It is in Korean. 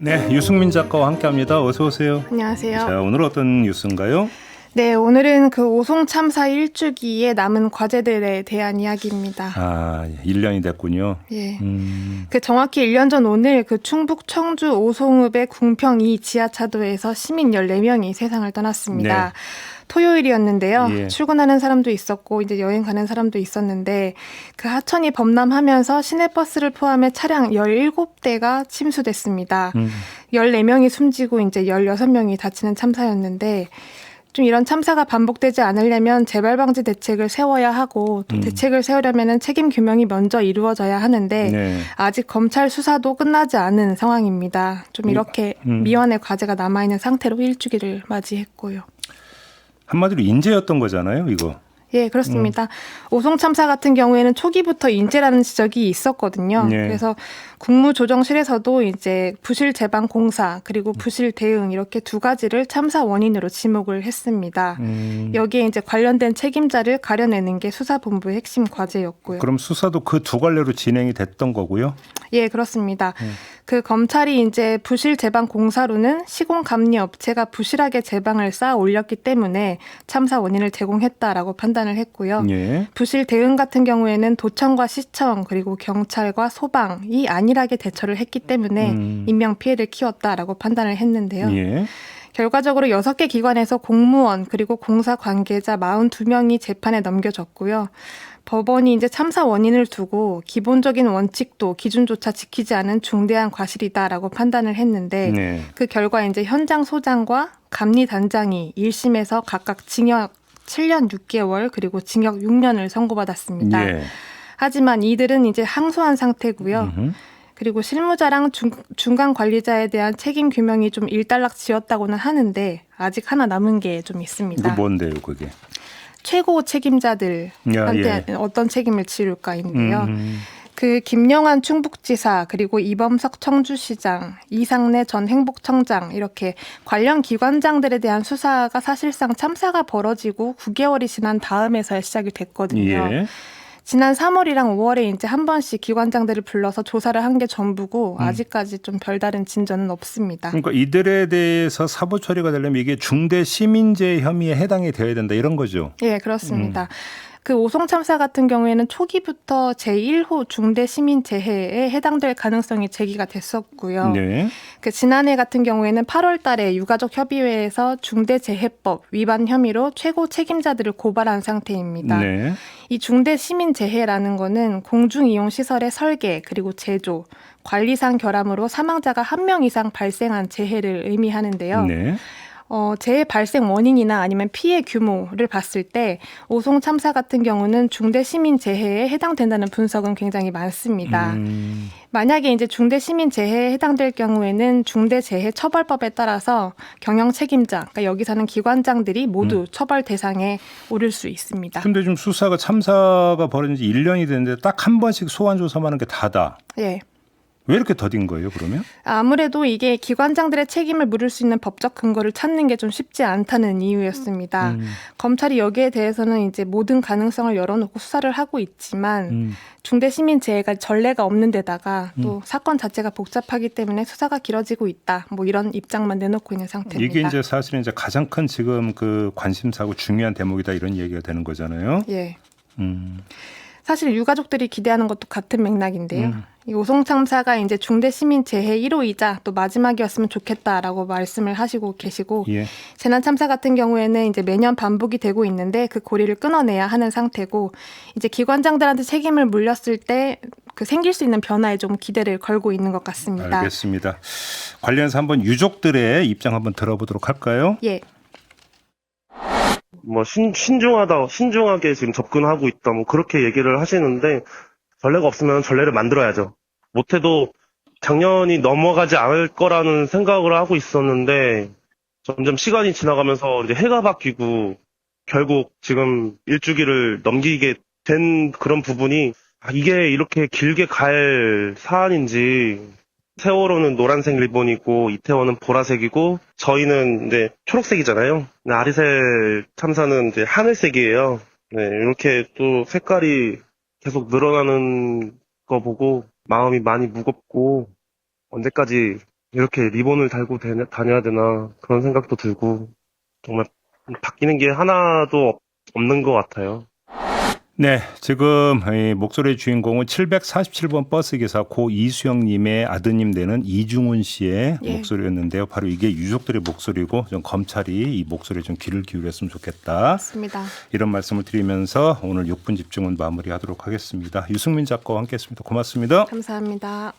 네, 유승민 작가와 함께합니다. 어서 오세요. 안녕하세요. 자, 오늘 어떤 뉴스인가요? 네, 오늘은 그 오송 참사 1주기에 남은 과제들에 대한 이야기입니다. 1년이 됐군요. 예. 그 정확히 1년 전 오늘 그 충북 청주 오송읍의 궁평 2 지하차도에서 시민 14명이 세상을 떠났습니다. 네. 토요일이었는데요. 예. 출근하는 사람도 있었고 이제 여행 가는 사람도 있었는데 그 하천이 범람하면서 시내버스를 포함해 차량 17대가 침수됐습니다. 14명이 숨지고 이제 16명이 다치는 참사였는데 좀 이런 참사가 반복되지 않으려면 재발 방지 대책을 세워야 하고 또 대책을 세우려면은 책임 규명이 먼저 이루어져야 하는데 네. 아직 검찰 수사도 끝나지 않은 상황입니다. 좀 이렇게 미완의 과제가 남아있는 상태로 1주기를 맞이했고요. 한마디로 인재였던 거잖아요, 이거. 예, 그렇습니다. 오송 참사 같은 경우에는 초기부터 인재라는 지적이 있었거든요. 네. 그래서 국무조정실에서도 이제 부실 제방 공사 그리고 부실 대응 이렇게 두 가지를 참사 원인으로 지목을 했습니다. 여기에 이제 관련된 책임자를 가려내는 게 수사본부의 핵심 과제였고요. 그럼 수사도 그 두 갈래로 진행이 됐던 거고요. 예, 그렇습니다. 그 검찰이 이제 부실 제방 공사로는 시공감리 업체가 부실하게 제방을 쌓아 올렸기 때문에 참사 원인을 제공했다라고 판단을 했고요. 예. 부실 대응 같은 경우에는 도청과 시청 그리고 경찰과 소방이 안일하게 대처를 했기 때문에 인명 피해를 키웠다라고 판단을 했는데요. 예. 결과적으로 6개 기관에서 공무원 그리고 공사 관계자 42명이 재판에 넘겨졌고요. 법원이 이제 참사 원인을 두고 기본적인 원칙도 기준조차 지키지 않은 중대한 과실이다라고 판단을 했는데 네. 그 결과 이제 현장 소장과 감리단장이 1심에서 각각 징역 7년 6개월 그리고 징역 6년을 선고받았습니다. 예. 하지만 이들은 이제 항소한 상태고요. 그리고 실무자랑 중간 관리자에 대한 책임 규명이 좀 일단락지었다고는 하는데 아직 하나 남은 게 좀 있습니다. 이거 뭔데요, 그게? 최고 책임자들한테 예. 어떤 책임을 지울까인데요. 그 김영환 충북지사 그리고 이범석 청주시장, 이상래 전 행복청장 이렇게 관련 기관장들에 대한 수사가 사실상 참사가 벌어지고 9개월이 지난 다음에서야 시작이 됐거든요. 예. 지난 3월이랑 5월에 이제 한 번씩 기관장들을 불러서 조사를 한 게 전부고 아직까지 좀 별다른 진전은 없습니다. 그러니까 이들에 대해서 사부 처리가 되려면 이게 중대 시민재해 혐의에 해당이 되어야 된다 이런 거죠. 예, 그렇습니다. 그 오송 참사 같은 경우에는 초기부터 제1호 중대 시민 재해에 해당될 가능성이 제기가 됐었고요. 네. 그 지난해 같은 경우에는 8월 달에 유가족 협의회에서 중대재해법 위반 혐의로 최고 책임자들을 고발한 상태입니다. 네. 이 중대 시민 재해라는 거는 공중 이용 시설의 설계 그리고 제조, 관리상 결함으로 사망자가 1명 이상 발생한 재해를 의미하는데요. 네. 재해 발생 원인이나 아니면 피해 규모를 봤을 때 오송 참사 같은 경우는 중대 시민 재해에 해당된다는 분석은 굉장히 많습니다. 만약에 이제 중대 시민 재해에 해당될 경우에는 중대재해처벌법에 따라서 경영 책임자, 그러니까 여기서는 기관장들이 모두 처벌 대상에 오를 수 있습니다. 근데 좀 수사가 참사가 벌어진 지 1년이 됐는데 딱 한 번씩 소환 조사만 하는 게 다다. 예. 왜 이렇게 더딘 거예요, 그러면? 아무래도 이게 기관장들의 책임을 물을 수 있는 법적 근거를 찾는 게 좀 쉽지 않다는 이유였습니다. 검찰이 여기에 대해서는 이제 모든 가능성을 열어놓고 수사를 하고 있지만 중대시민재해가 전례가 없는 데다가 또 사건 자체가 복잡하기 때문에 수사가 길어지고 있다. 뭐 이런 입장만 내놓고 있는 상태입니다. 이게 이제 사실은 이제 가장 큰 지금 그 관심사고 중요한 대목이다 이런 얘기가 되는 거잖아요. 예. 음. 사실 유가족들이 기대하는 것도 같은 맥락인데요. 이 오송 참사가 이제 중대 시민 재해 1호이자 또 마지막이었으면 좋겠다라고 말씀을 하시고 계시고 예. 재난 참사 같은 경우에는 이제 매년 반복이 되고 있는데 그 고리를 끊어내야 하는 상태고 이제 기관장들한테 책임을 물렸을 때 그 생길 수 있는 변화에 좀 기대를 걸고 있는 것 같습니다. 알겠습니다. 관련해서 한번 유족들의 입장 한번 들어보도록 할까요? 예. 뭐 신중하게 지금 접근하고 있다 뭐 그렇게 얘기를 하시는데 전례가 없으면 전례를 만들어야죠. 못해도 작년이 넘어가지 않을 거라는 생각을 하고 있었는데 점점 시간이 지나가면서 이제 해가 바뀌고 결국 지금 1주기를 넘기게 된 그런 부분이 이게 이렇게 길게 갈 사안인지 세월호는 노란색 리본이고 이태원은 보라색이고 저희는 이제 초록색이잖아요. 아리셀 참사는 이제 하늘색이에요. 네, 이렇게 또 색깔이 계속 늘어나는 거 보고 마음이 많이 무겁고 언제까지 이렇게 리본을 달고 다녀야 되나 그런 생각도 들고 정말 바뀌는 게 하나도 없는 것 같아요. 네, 지금 이 목소리의 주인공은 747번 버스기사 고 이수영님의 아드님 되는 이중훈 씨의 예. 목소리였는데요. 바로 이게 유족들의 목소리고 좀 검찰이 이 목소리에 좀 귀를 기울였으면 좋겠다. 맞습니다. 이런 말씀을 드리면서 오늘 6분 집중은 마무리하도록 하겠습니다. 유승민 작가와 함께했습니다. 고맙습니다. 감사합니다.